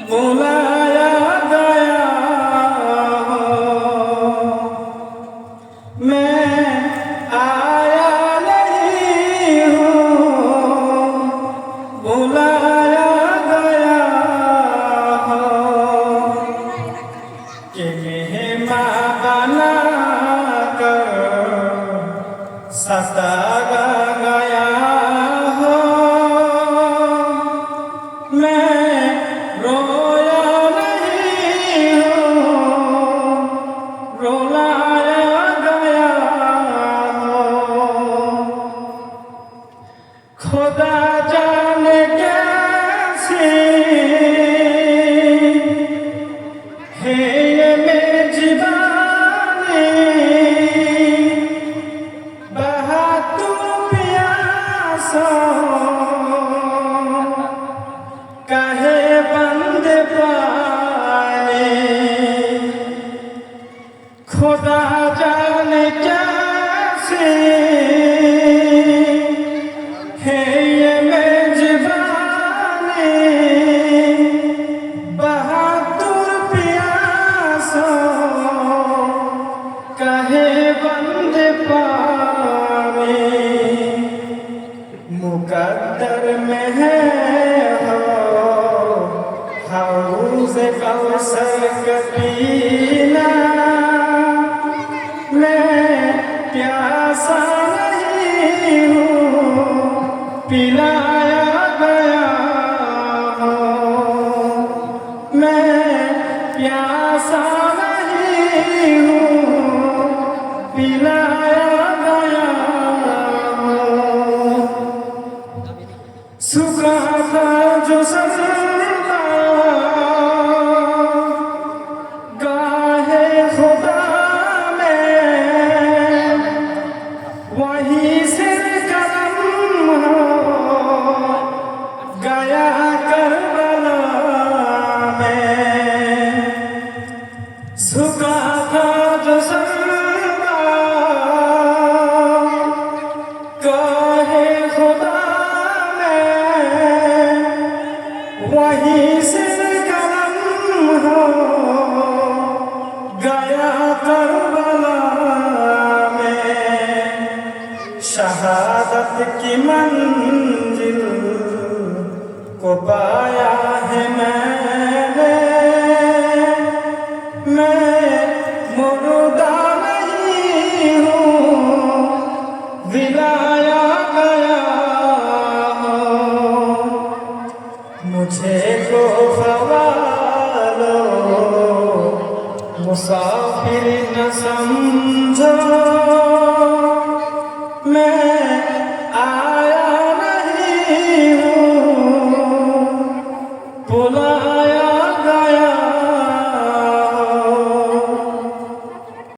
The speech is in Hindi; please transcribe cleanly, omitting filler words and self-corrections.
बुलाया गया हो, मैं आया नहीं हूँ, बुलाया गया हो कि मेहमान बना कर सताया गया हो। मैं रोया नहीं हूँ, रुलाया गया हो। खुदा जाने कैसी है ये मेजबानी, बहादुर प्यासा कहे बंद पानी। खुदा जाने कैसी है ये मेजबानी, बहादुर प्यासा कहे बंद पानी। मुकद्दर में है हो हौज़ कौसर का पीना, मैं प्यासा नहीं हूँ, पिलाया गया हो। मैं प्यासा नहीं हूँ, पिलाया गया हो। सूखा था जो सजदा गाहे खुदा में, वहीं से कलम हो गया करबला में। सूखा था जो सजदा गाहे खुदा में, वहीं से कलम हो गया करबला में। शहादत की मंजिल को पाया है मैंने, मैं मुर्दा नहीं हूँ, दिलाया गया हो। मुझे तो ख्वालो मुसाफिर न समझो, मैं आया नहीं हूँ, बुलाया